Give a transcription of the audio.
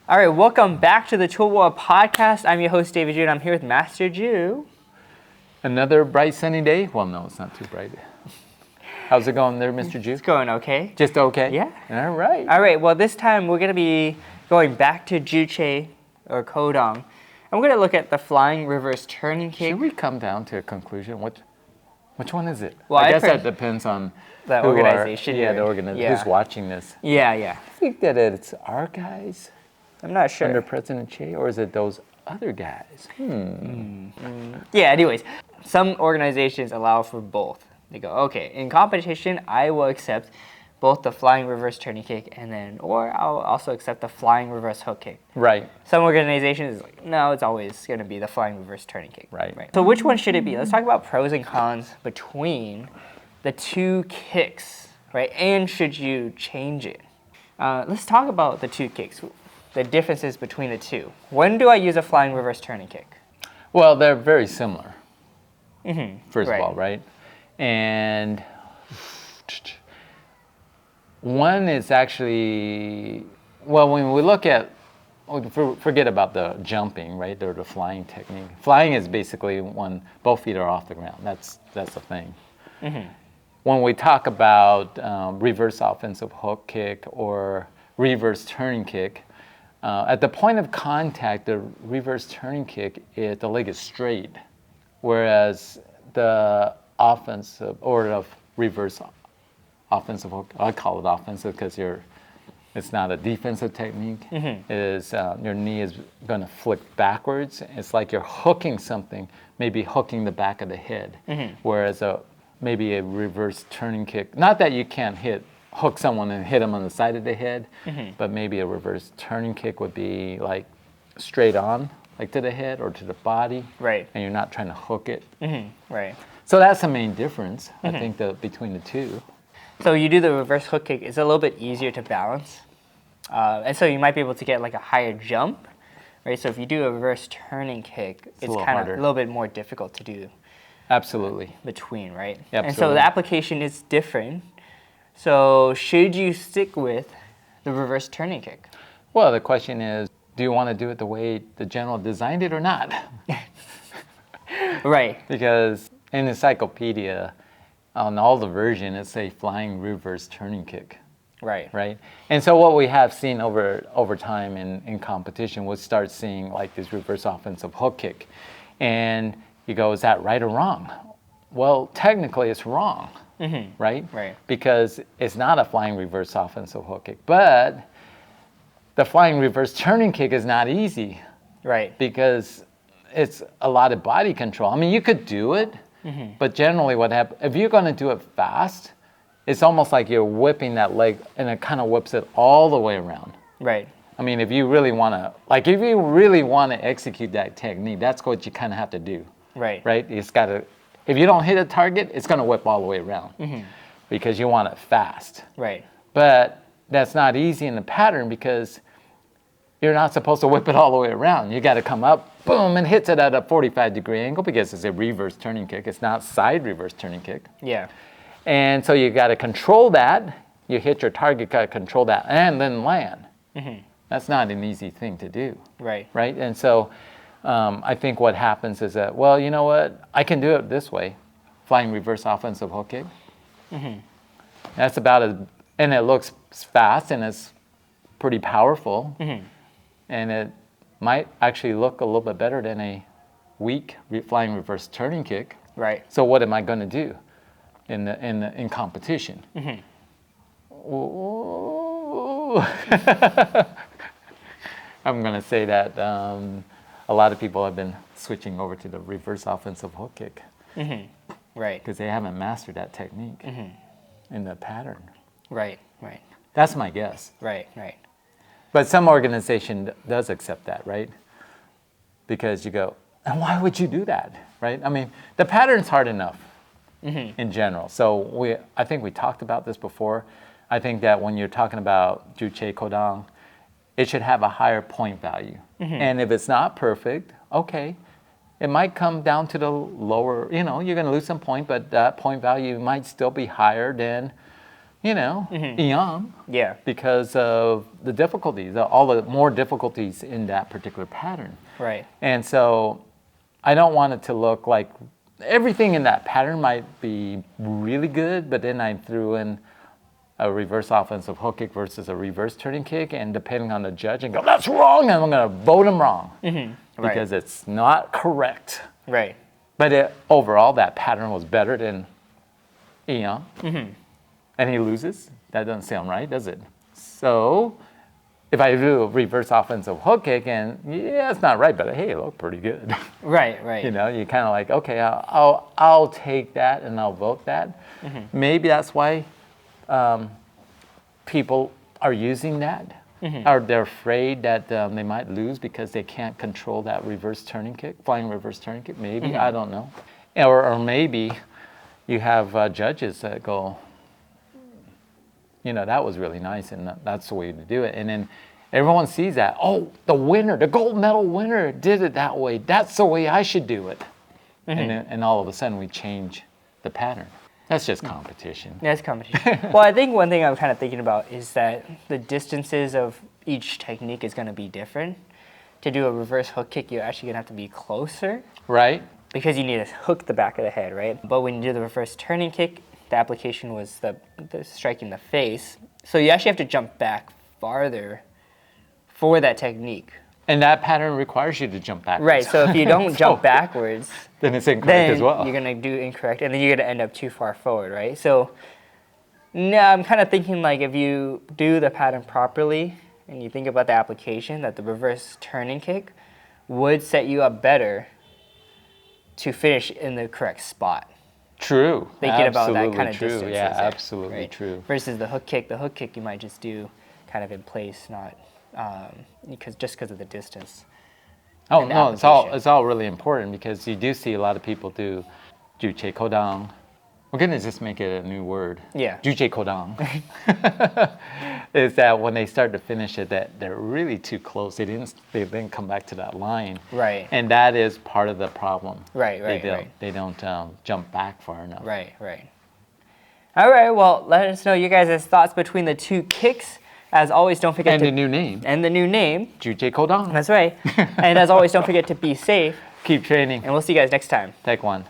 All right, welcome back to the Tool World Podcast. I'm your host, David Ju, and I'm here with Master Ju. Another bright sunny day? Well, no, it's not too bright. How's it going there, Mr. Ju? It's going okay. Just okay? Yeah. All right. All right, well, this time we're going to be going back to Juche, or Kodong, and we're going to look at the flying reverse turning kick. Should we come down to a conclusion? Which one is it? Well, I guess that depends on the who organization. the organization. Who's watching this. Yeah. I think that it's our guys I'm not sure. under President Che, or is it those other guys? Yeah, anyways, some organizations allow for both. They go, okay, in competition, I will accept both the flying reverse turning kick or I'll also accept the flying reverse hook kick. Right. Some organizations is like, no, it's always going to be the flying reverse turning kick. Right. So which one should it be? Let's talk about pros and cons between the two kicks, right? And should you change it? Let's talk about the two kicks, the differences between the two. When do I use a flying reverse turning kick? Well, they're very similar, first Right. of all, right? And one is actually, well, when we look at, forget about the jumping, right, or the flying technique. Flying is basically when both feet are off the ground. That's the thing. When we talk about reverse offensive hook kick or reverse turning kick, at the point of contact, the reverse turning kick, the leg is straight, whereas the offensive or the reverse offensive hook, I call it offensive because it's not a defensive technique. Is your knee is going to flick backwards. It's like you're hooking something, maybe hooking the back of the head, whereas maybe a reverse turning kick. Not that you can't hook someone and hit them on the side of the head, but maybe a reverse turning kick would be like straight on, like to the head or to the body, Right. and you're not trying to hook it. Right. So that's the main difference, I think, between the two. So you do the reverse hook kick, it's a little bit easier to balance. And so you might be able to get like a higher jump, right? So if you do a reverse turning kick, it's little kind of harder. a little bit more difficult to do Absolutely. between, right? Absolutely. And so the application is different. So should you stick with the reverse turning kick? Well, the question is, do you want to do it the way the general designed it or not? Right. Because in the encyclopedia, on all the version, it's a flying reverse turning kick, Right. right? And so what we have seen over time in competition, we'll start seeing like this reverse offensive hook kick. And you go, is that right or wrong? Well, technically it's wrong, right? Right. Because it's not a flying reverse offensive hook kick. But the flying reverse turning kick is not easy Right. because it's a lot of body control. I mean, you could do it, but generally what happens, if you're going to do it fast, it's almost like you're whipping that leg and it kind of whips it all the way around. Right. I mean, if you really want to execute that technique, that's what you kind of have to do, Right. right? It's got to, if you don't hit a target, it's going to whip all the way around because you want it fast. Right. But that's not easy in the pattern because you're not supposed to whip it all the way around. You got to come up, boom, and hits it at a 45-degree angle because it's a reverse turning kick. It's not side reverse turning kick. Yeah. And so you got to control that. You hit your target, got to control that, and then land. That's not an easy thing to do, Right. right? And so I think what happens is that, well, you know what? I can do it this way, flying reverse offensive hook kick. That's about as, and it looks fast and it's pretty powerful. And it might actually look a little bit better than a weak flying reverse turning kick. Right. So what am I going to do in competition? Ooh. I'm going to say that a lot of people have been switching over to the reverse offensive hook kick Right. because they haven't mastered that technique in the pattern. Right. Right. That's my guess. Right. Right. But some organization does accept that, right? Because you go, and why would you do that, right? I mean, the pattern's hard enough in general. So I think we talked about this before. I think that when you're talking about Juche Kodong, it should have a higher point value. And if it's not perfect, okay, it might come down to the lower, you're going to lose some point, but that point value might still be higher than, eon Yeah. because of the difficulties, all the more difficulties in that particular pattern. Right. And so I don't want it to look like everything in that pattern might be really good, but then I threw in a reverse offensive hook kick versus a reverse turning kick, and depending on the judge, and go, that's wrong, and I'm going to vote him wrong because it's not correct. Right. But overall, that pattern was better than Eon, and he loses. That doesn't sound right, does it? So if I do a reverse offensive hook kick, and yeah, it's not right, but hey, it looked pretty good. Right. Right. You kind of like, okay, I'll take that and I'll vote that. Maybe that's why people are using that. Or they're afraid that they might lose because they can't control that reverse turning kick, flying reverse turning kick. Maybe, I don't know. Or maybe you have judges that go, that was really nice, and that's the way to do it. And then everyone sees that, oh, the winner, the gold medal winner did it that way. That's the way I should do it. And all of a sudden we change the pattern. That's just competition. That's competition. Well, I think one thing I'm kind of thinking about is that the distances of each technique is going to be different. To do a reverse hook kick, you're actually going to have to be closer. Right. Because you need to hook the back of the head, right? But when you do the reverse turning kick, the application was the striking the face. So you actually have to jump back farther for that technique. And that pattern requires you to jump backwards. Right, so if you don't jump backwards, then it's incorrect then as well. you're going to do incorrect, and then you're going to end up too far forward, right? So now I'm kind of thinking like if you do the pattern properly and you think about the application, that the reverse turning kick would set you up better to finish in the correct spot. True. Thinking about that Absolutely kind of true. distance. Yeah, absolutely right? true. Versus the hook kick you might just do kind of in place, not because of the distance. Oh and the no, application. it's all really important because you do see a lot of people do Juche Kodang. We're gonna just make it a new word. Yeah. Juche Kodang. Is that when they start to finish it, that they're really too close. They didn't come back to that line. Right. And that is part of the problem. Right. They don't jump back far enough. Right. All right, well, let us know you guys' thoughts between the two kicks. As always, don't forget And the new name. Juche Kodang. That's right. And as always, don't forget to be safe. Keep training. And we'll see you guys next time. Take one.